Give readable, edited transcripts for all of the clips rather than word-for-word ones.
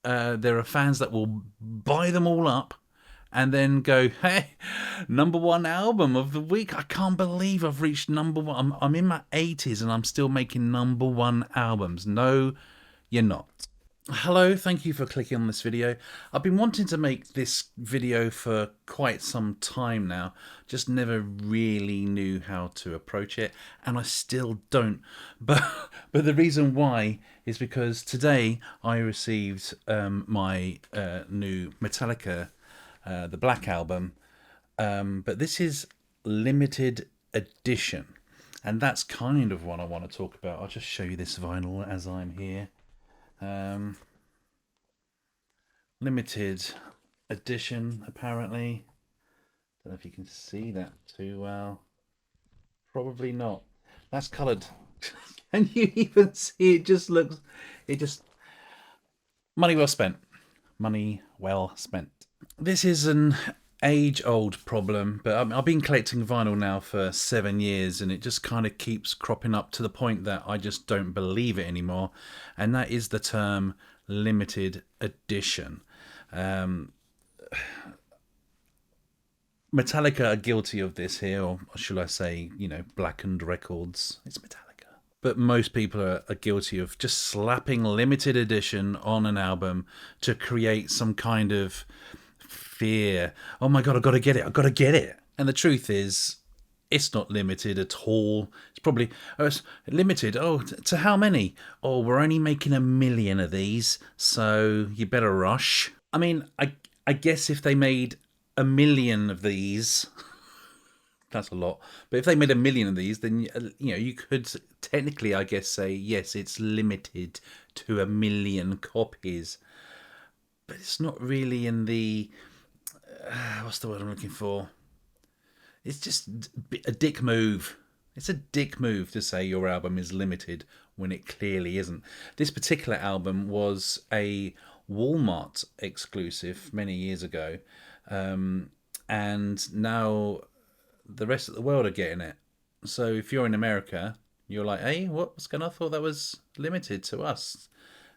there are fans that will buy them all up and then go, hey, #1 album of the week. I can't believe I've reached #1. I'm in my 80s and I'm still making #1 albums. No, you're not. Hello, thank you for clicking on this video. I've been wanting to make this video for quite some time now, just never really knew how to approach it, and I still don't. But the reason why is because today I received my new Metallica, the Black Album, but this is limited edition, and that's kind of what I want to talk about. I'll just show you this vinyl as I'm here. Limited edition, apparently. Don't know if you can see that too well. Probably not. That's coloured. Can you even see? It just looks. It just. Money well spent. Money well spent. This is an age-old problem, but I've been collecting vinyl now for 7 years, and it just kind of keeps cropping up to the point that I just don't believe it anymore, and that is the term limited edition. Metallica are guilty of this here, or should I say, Blackened Records. It's Metallica. But most people are guilty of just slapping limited edition on an album to create some kind of fear. Oh my God, I've got to get it. I've got to get it. And the truth is, it's not limited at all. It's probably it's limited. Oh, to how many? Oh, we're only making 1 million of these, so you better rush. I mean, I guess if they made 1 million of these, that's a lot. But if they made 1 million of these, then you could technically, I guess, say yes, it's limited to 1 million copies. But it's not really in the what's the word I'm looking for? It's just a dick move. It's a dick move to say your album is limited when it clearly isn't. This particular album was a Walmart exclusive many years ago, and now the rest of the world are getting it. So if you're in America, you're like, hey, what's going on? I thought that was limited to us.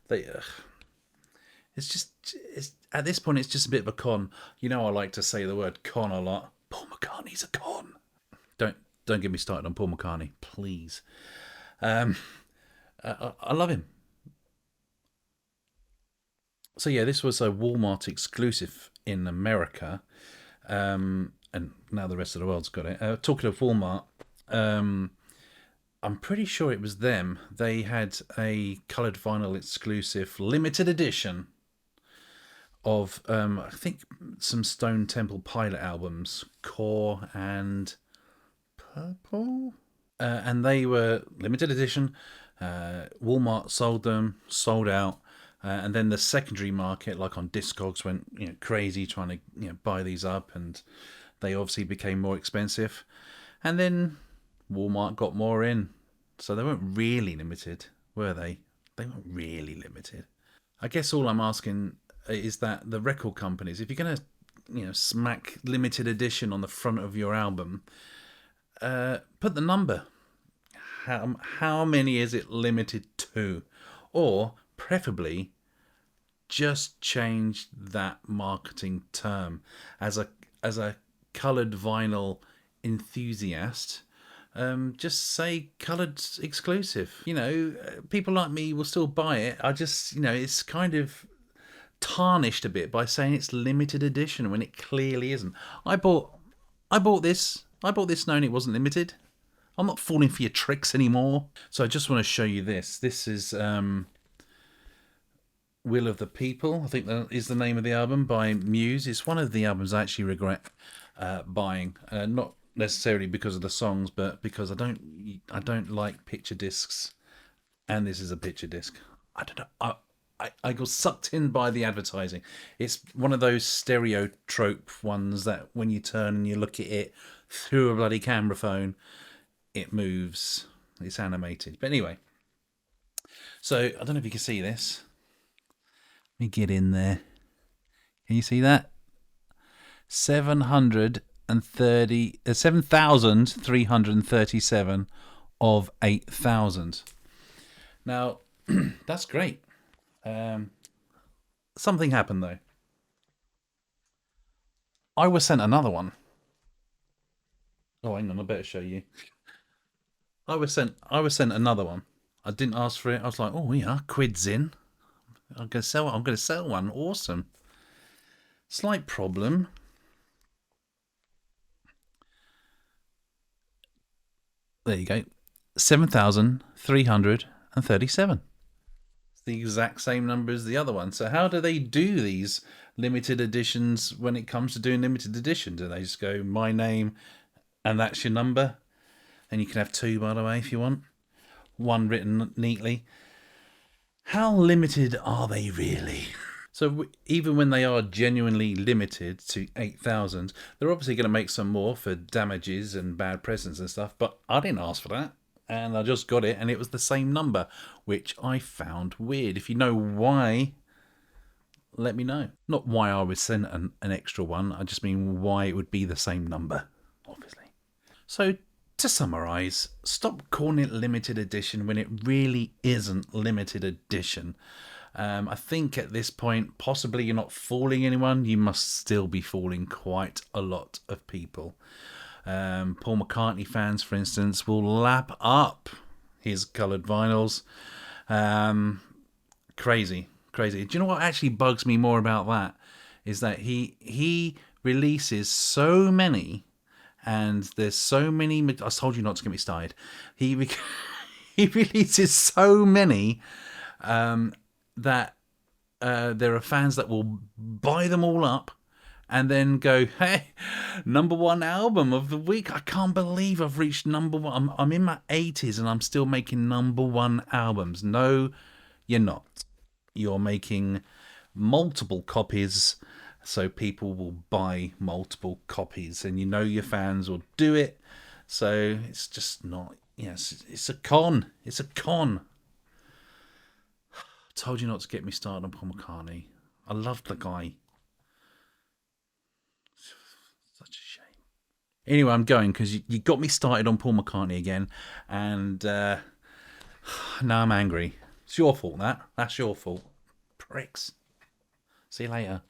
It's at this point, it's just a bit of a con. I like to say the word con a lot. Paul McCartney's a con. Don't get me started on Paul McCartney, please. I love him. So yeah, this was a Walmart exclusive in America, and now the rest of the world's got it. Talking of Walmart, I'm pretty sure it was them. They had a coloured vinyl exclusive limited edition of I think some Stone Temple Pilot albums, Core and Purple, and they were limited edition. Walmart sold them, sold out, and then the secondary market, like on Discogs, went crazy trying to buy these up, and they obviously became more expensive. And then Walmart got more in, so they weren't really limited, were they? They weren't really limited. I guess all I'm asking is that the record companies, if you're going to smack limited edition on the front of your album, put the number. How many is it limited to? Or preferably just change that marketing term. As a coloured vinyl enthusiast, just say coloured exclusive. People like me will still buy it. I just it's kind of tarnished a bit by saying it's limited edition when it clearly isn't. I bought this knowing it wasn't limited. I'm not falling for your tricks anymore. So I just want to show you this. This is Will of the People, I think that is the name of the album, by Muse. It's one of the albums I actually regret buying. Not necessarily because of the songs, but because I don't like picture discs, and this is a picture disc. I don't know. I got sucked in by the advertising. It's one of those stereotrope ones that when you turn and you look at it through a bloody camera phone, it moves. It's animated. But anyway, so I don't know if you can see this. Let me get in there. Can you see that? 7,337 of 8,000. Now, that's great. Something happened though. I was sent another one. Oh, hang on, I better show you. I was sent another one. I didn't ask for it. I was like, oh yeah, quid's in. I'm gonna sell one. Awesome. Slight problem. There you go. 7,337. It's the exact same number as the other one. So how do they do these limited editions when it comes to doing limited edition? Do they just go my name and that's your number? And you can have two, by the way, if you want. One written neatly. How limited are they really? So even when they are genuinely limited to 8,000, they're obviously going to make some more for damages and bad presents and stuff. But I didn't ask for that, and I just got it, and it was the same number, which I found weird. If you know why, let me know. Not why I was sent an extra one. I just mean why it would be the same number, obviously. So to summarise, stop calling it limited edition when it really isn't limited edition. I think at this point, possibly you're not fooling anyone. You must still be fooling quite a lot of people. Paul McCartney fans, for instance, will lap up his coloured vinyls. Crazy, crazy. Do you know what actually bugs me more about that? Is that he releases so many, and there's so many. I told you not to get me started. He he releases so many that there are fans that will buy them all up and then go, hey, number one album of the week. I can't believe I've reached number one. I'm in my 80s and I'm still making number one albums. No, you're not. You're making multiple copies so people will buy multiple copies, and you know your fans will do it. So it's just not. Yes, it's a con. It's a con. Told you not to get me started on Paul McCartney. I loved the guy. Such a shame. Anyway, I'm going because you got me started on Paul McCartney again, and now I'm angry. It's your fault, that. That's your fault. Pricks. See you later.